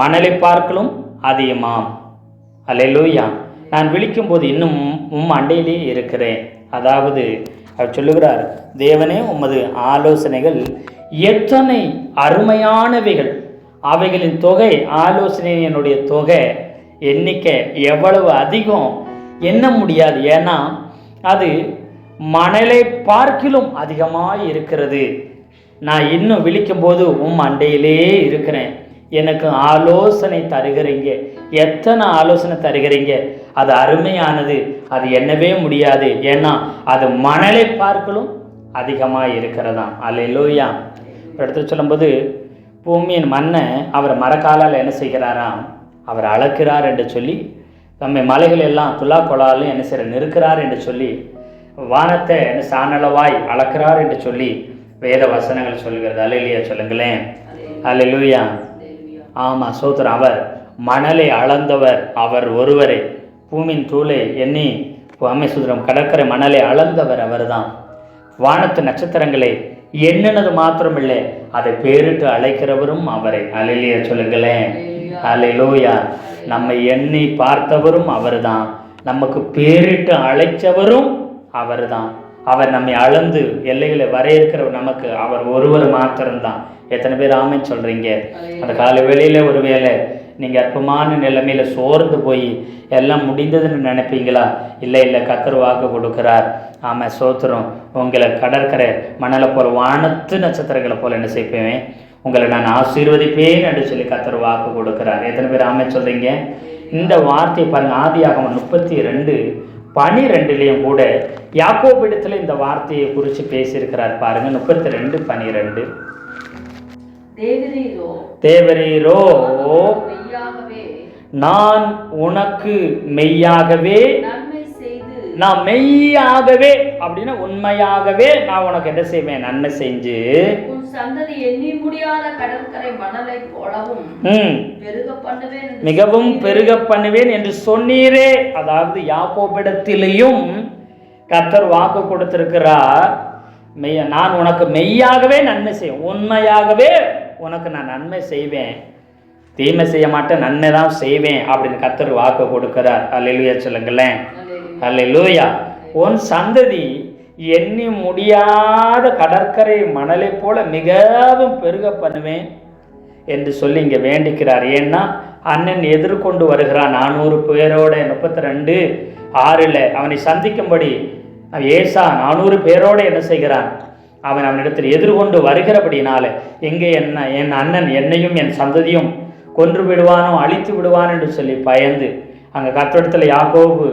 மணலை பார்க்கலும் அதிகமாம். அல்லேலூயா. நான் விழிக்கும் போது இன்னும் அண்டையிலே இருக்கிறேன். அதாவது அவர் சொல்லுகிறார், தேவனே, உமது ஆலோசனைகள் எத்தனை அருமையானவைகள், அவைகளின் தொகை, ஆலோசனையினுடைய தொகை எண்ணிக்கை எவ்வளவு அதிகம், எண்ண முடியாது. ஏன்னா அது மணலை பார்க்கிலும் அதிகமாக இருக்கிறது. நான் இன்னும் விழிக்கும் போது அண்டையிலே இருக்கிறேன். எனக்கு ஆலோசனை தருகிறீங்க. எத்தனை ஆலோசனை தருகிறீங்க, அது அருமையானது, அது எண்ணவே முடியாது. ஏன்னா அது மணலை பார்க்கலும் அதிகமாக இருக்கிறதாம். அல்லேலூயா. இடத்துல சொல்லும்போது, பூமியின் மண்ணை அவர் மரக்காலால் என்ன செய்கிறாராம்? அவர் அளக்கிறார் என்று சொல்லி, நம்மை மலைகள் எல்லாம் துலா கொலாலும் என்ன செய்ய நிற்கிறார் என்று சொல்லி, வானத்தை சாணளவாய் அளக்கிறார் என்று சொல்லி வேத வசனங்கள் சொல்கிறது. அல்லேலூயா சொல்லுங்களேன். அல்லேலூயா. ஆமாம், சோத்திரம். அவர் மணலை அளந்தவர் அவர் ஒருவரே. பூமியின் தூளை எண்ணி அம்மைசுதரம் கடற்கரை மணலை அளந்தவர் அவர் தான். வானத்து நட்சத்திரங்களை எண்ணினது மாத்திரமில்லை, அதை பேரிட்டு அழைக்கிறவரும் அவரை. அல்லேலூயா சொல்லுங்களேன். அல்லேலூயா. நம்மை எண்ணி பார்த்தவரும் அவர் தான், நமக்கு பேரிட்டு அழைச்சவரும் அவர் தான். அவர் நம்மை அளந்து எல்லைகளை வரையறுக்கிறவர் நமக்கு அவர் ஒருவர் மாத்திரம்தான். எத்தனை பேர் ஆமென் சொல்கிறீங்க? அந்த காலை வேளையில் ஒரு வேளை நீங்கள் அற்பமான நிலைமையில் சோர்ந்து போய் எல்லாம் முடிந்ததுன்னு நினைப்பீங்களா? இல்லை, கர்த்தர் வாக்கு கொடுக்கிறார். ஆமாம், சோத்திரம். உங்களை கடற்கரை மணலை போல் வானத்து நட்சத்திரங்களை போல் என்ன செய்வேன், உங்களை நான் ஆசீர்வதிப்பேன் என்று சொல்லி கர்த்தர் வாக்கு கொடுக்கிறார். எத்தனை பேர் ஆமென் சொல்கிறீங்க? இந்த வார்த்தையை பாருங்கள். ஆதியாகமம் 32:12 கூட யாக்கோபிடத்தில் இந்த வார்த்தையை குறித்து பேசியிருக்கிறார் பாருங்க. 32:12 தேவரீரோ, நான் உனக்கு மெய்யாகவே, நான் மெய்யாகவே அப்படின்னா உண்மையாகவே நான் உனக்கு என்ன செய்வேன்? நன்மை செஞ்சு மிகவும் பெருக பண்ணுவேன் என்று சொன்னீரே. அதாவது யாக்கோபிடத்திலேயும் கர்த்தர் வாக்கு கொடுத்திருக்கிறார். நான் உனக்கு மெய்யாகவே நன்மை செய்வேன், உண்மையாகவே உனக்கு நான் நன்மை செய்வேன், தீமை செய்ய மாட்டேன், நன்மை தான் செய்வேன் அப்படின்னு கர்த்தர் வாக்கு கொடுக்கிறார். அல்லேலூயா சொல்லுங்களேன். அல்லேலூயா. உன் சந்ததி எண்ணி முடியாத கடற்கரை மணலை போல மிகவும் பெருக பண்ணுவேன் என்று சொல்லி இங்கே வேண்டிக்கிறார். ஏன்னா அண்ணன் எதிர்கொண்டு வருகிறான் 400 பேரோட. 32:6 அவனை சந்திக்கும்படி ஏசா 400 பேரோடு என்ன செய்கிறான்? அவனிடத்தில் எதிர்கொண்டு வருகிறபடினால எங்கே என் அண்ணன் என்னையும் என் சந்ததியும் கொன்று விடுவானோ, அழித்து விடுவான் என்று சொல்லி பயந்து அங்கே கர்த்தரிடத்தில் யாக்கோபு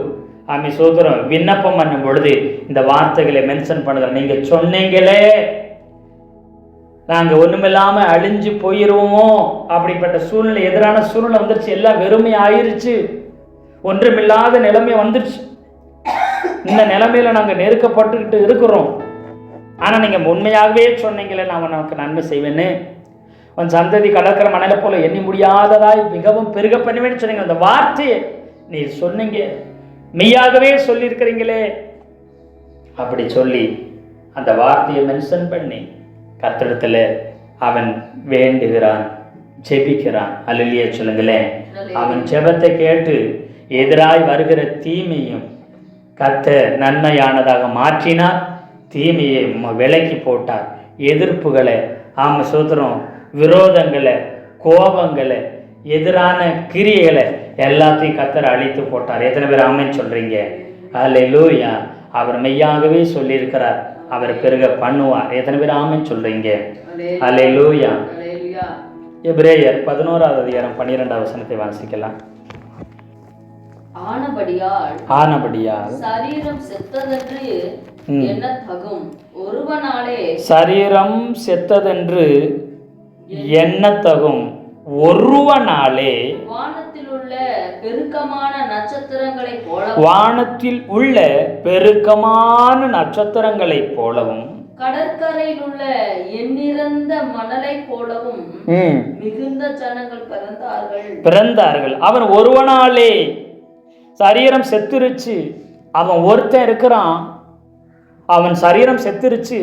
சோதரம் விண்ணப்பம் பண்ணும் பொழுது இந்த வார்த்தைகளை மென்ஷன் பண்ணுகிற, நீங்கள் சொன்னீங்களே நாங்கள் ஒன்றுமில்லாமல் அழிஞ்சு போயிடுவோமோ, அப்படிப்பட்ட சூழ்நிலை, எதிரான சூழ்நிலை வந்துருச்சு, எல்லாம் வெறுமை ஆயிருச்சு, ஒன்றுமில்லாத நிலைமை வந்துருச்சு, இந்த நிலைமையில நாங்கள் நெருக்கப்பட்டுக்கிட்டு இருக்கிறோம். ஆனால் நீங்கள் உண்மையாகவே சொன்னீங்களே நான் உனக்கு நன்மை செய்வேன்னு, உன் சந்ததி கடற்கரை மணலை போல எண்ணி முடியாததாய் மிகவும் பெருக பண்ணுவேன்னு சொன்னீங்க. அந்த வார்த்தையை நீ சொன்னீங்க, மெய்யாகவே சொல்லியிருக்கிறீங்களே அப்படி சொல்லி அந்த வார்த்தையை மென்ஷன் பண்ணி கர்த்தரிடத்தில் அவன் வேண்டுகிறான், ஜெபிக்கிறான். அல்லேலூயா சொல்லுங்களேன். அவன் ஜெபத்தை கேட்டு எதிராய் வருகிற தீமையும் கர்த்தர் நன்மையானதாக மாற்றினார். தீமையை விலக்கி போட்டார். எதிர்ப்புகளை, சோத்திரம், விரோதங்களை, கோபங்களை, எதிரான கிரியைகளை எல்லாத்தையும் கர்த்தர் அழித்து போட்டார். எத்தனை பேர் ஆமென் சொல்றீங்க? அல்லேலூயா. அவர் மெய்யாகவே சொல்லியிருக்கிறார், அவர் பெருக பண்ணுவார். எத்தனை பேர் ஆமென் சொல்றீங்க? அல்லேலூயா. எபிரேயர் 11வது அதிகாரம் 12வது வசனத்தை வாசிக்கலாம். ஆனபடியால் சரீரம் செத்ததென்று எண்ணத்தகும் ஒருவனாலே வானத்தில் உள்ள பெருக்கமான நட்சத்திரங்களைப் போலவும் கடற்கரையில் உள்ள எண்ணிறந்த மணலை போலவும் மிகுந்த ஜனங்கள் பிறந்தார்கள். அவன் ஒருவனாலே சரீரம் செத்துருச்சு. அவன் ஒருத்தன் இருக்கிறான், அவன் சரீரம் செத்துருச்சு.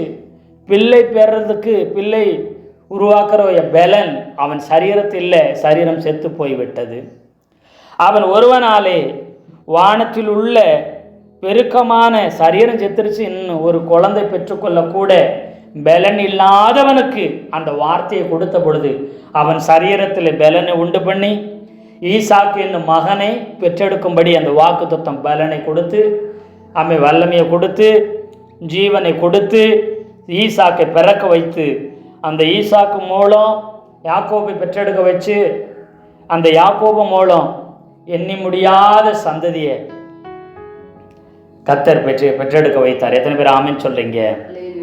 பிள்ளை பெறதுக்கு, பிள்ளை உருவாக்குற பலன் அவன் சரீரத்தில் இல்லை, சரீரம் செத்து போய்விட்டது. அவன் ஒருவனாலே வானத்தில் உள்ள பெருக்கமான சரீரம் செத்துருச்சு. இன்னும் ஒரு குழந்தை பெற்றுக்கொள்ள கூட பலன் இல்லாதவனுக்கு அந்த வார்த்தையை கொடுத்த பொழுது அவன் சரீரத்தில் பலனை உண்டு பண்ணி ஈசாக்கு என்னும் மகனை பெற்றெடுக்கும்படி அந்த வாக்குத்தத்தம் பலனை கொடுத்து, அவன் வல்லமையை கொடுத்து, ஜீவனை கொடுத்து, ஈசாக்கை பிறக்க வைத்து, அந்த ஈசாக்கு மூலம் யாக்கோபை பெற்றெடுக்க வச்சு, அந்த யாக்கோபு மூலம் எண்ணி முடியாத சந்ததியை கர்த்தர் பெற்றெடுக்க வைத்தார். எத்தனை பேர் ஆமென் சொல்றீங்க?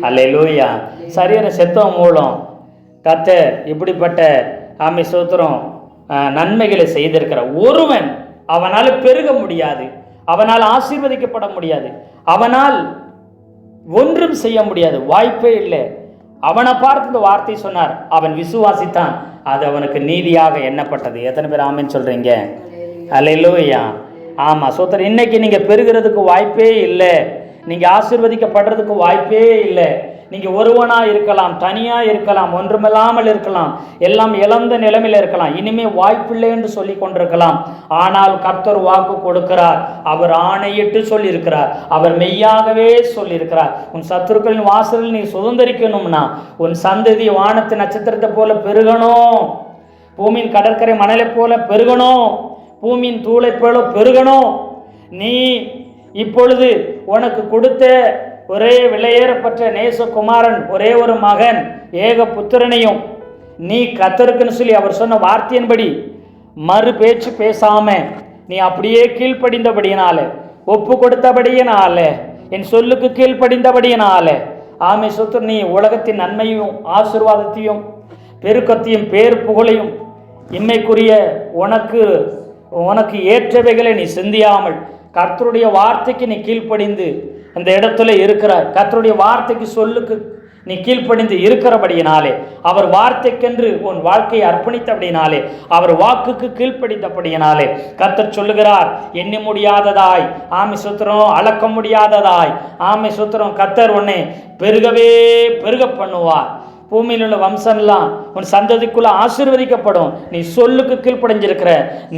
அல்லேலூயா. சரீர செத்தவன் மூலம் கர்த்தர் இப்படிப்பட்ட சோத்திரம் நன்மைகளை செய்திருக்கிற ஒருவன் அவனால் பெருக முடியாது, அவனால் ஆசீர்வதிக்கப்பட முடியாது, அவனால் ஒன்றும் செய்ய முடியாது, வாய்ப்பே இல்லை. அவனை பார்த்து இந்த வார்த்தை சொன்னார், அவன் விசுவாசித்தான், அது அவனுக்கு நீதியாக எண்ணப்பட்டது. எத்தனை பேர் ஆமென் சொல்றீங்க? அல்லேலூயா. ஆமாம் சோத்திரம். இன்னைக்கு நீங்கள் பெறுகிறதுக்கு வாய்ப்பே இல்லை, நீங்கள் ஆசீர்வதிக்கப்படுறதுக்கு வாய்ப்பே இல்லை. நீங்கள் ஒருவனாக இருக்கலாம், தனியாக இருக்கலாம், ஒன்றுமில்லாமல் இருக்கலாம், எல்லாம் இழந்த நிலைமையில் இருக்கலாம், இனிமேல் வாய்ப்பில்லை என்று சொல்லி கொண்டிருக்கலாம். ஆனால் கர்த்தர் வாக்கு கொடுக்கிறார், அவர் ஆணையிட்டு சொல்லியிருக்கிறார், அவர் மெய்யாகவே சொல்லியிருக்கிறார். உன் சத்துருக்களின் வாசலில் நீ சுதந்திரிக்கணும்னா உன் சந்ததி வானத்து நட்சத்திரத்தை போல பெருகணும், பூமியின் கடற்கரை மணலை போல பெருகணும், பூமியின் தூளை போல பெருகணும். நீ இப்பொழுது உனக்கு கொடுத்த ஒரே விலையேறப்பட்ட நேசகுமாரன், ஒரே ஒரு மகன், ஏக புத்திரனையும் நீ கர்த்தருக்குன்னு சொல்லி அவர் சொன்ன வார்த்தையின்படி மறு பேச்சு பேசாம நீ அப்படியே கீழ்ப்படிந்தபடியினால, ஒப்பு கொடுத்தபடியினால, என் சொல்லுக்கு கீழ்ப்படிந்தபடியினால, ஆமை சொத்து நீ உலகத்தின் நன்மையும் ஆசீர்வாதத்தையும் பெருக்கத்தையும் பேர் புகழையும் இம்மைக்குரிய உனக்கு ஏற்றவைகளை நீ சிந்தியாமல் கர்த்தருடைய வார்த்தைக்கு நீ கீழ்ப்படிந்து அந்த இடத்துல இருக்கிறார். கர்த்தருடைய வார்த்தைக்கு சொல்லுக்கு நீ கீழ்ப்படிந்து இருக்கிறபடியினாலே, அவர் வார்த்தைக்கென்று உன் வாழ்க்கையை அர்ப்பணித்தபடினாலே, அவர் வாக்குக்கு கீழ்ப்படித்தபடியினாலே கர்த்தர் சொல்லுகிறார், எண்ணி முடியாததாய் ஆமை சுத்திரம், அளக்க முடியாததாய் ஆமை சுத்திரம் கர்த்தர் உன்னை பெருகவே பெருக பண்ணுவார். பூமியில் உள்ள வம்சம்லாம் உன் சந்ததிக்குள்ள ஆசீர்வதிக்கப்படும். நீ சொல்லுக்கு கீழ்ப்படைஞ்சிருக்கிற,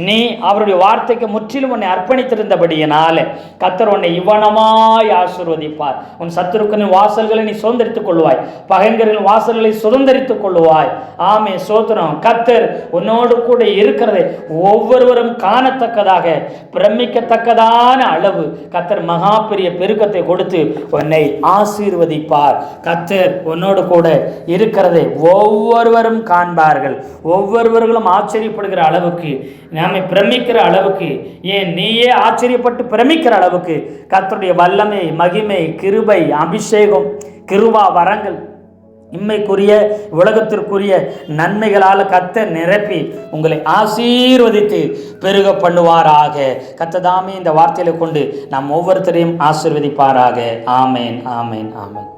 நீ அவருடைய வார்த்தைக்கு முற்றிலும் உன்னை அர்ப்பணித்திருந்தபடியினால கர்த்தர் உன்னை இவ்வனமாய் ஆசீர்வதிப்பார். உன் சத்துருக்களின் வாசல்களை நீ சுதந்திரித்துக் கொள்வாய், பகைஞரின் வாசல்களை சுதந்திரித்துக் கொள்வாய். ஆமே சோத்திரம். கர்த்தர் உன்னோடு கூட இருக்கிறதை ஒவ்வொருவரும் காணத்தக்கதாக பிரமிக்கத்தக்கதான அளவு கர்த்தர் மகா பெரிய பெருக்கத்தை கொடுத்து உன்னை ஆசீர்வதிப்பார். கர்த்தர் உன்னோடு கூட இருக்கிறதை ஒவ்வொருவரும் காண்பார்கள். ஒவ்வொருவர்களும் ஆச்சரியப்படுகிற அளவுக்கு, நாம பிரமிக்கிற அளவுக்கு, ஏன் நீயே ஆச்சரியப்பட்டு பிரமிக்கிற அளவுக்கு கர்த்தருடைய வல்லமை, மகிமை, கிருபை, அபிஷேகம், கிருபா வரங்கள், இம்மைக்குரிய உலகத்திற்குரிய நன்மைகளால் கர்த்தர் நிரப்பி உங்களை ஆசீர்வதித்து பெருக பண்ணுவாராக. கர்த்தர் தாமே இந்த வார்த்தைகளை கொண்டு நாம் ஒவ்வொருத்தரையும் ஆசீர்வதிப்பாராக. ஆமேன், ஆமேன், ஆமேன்.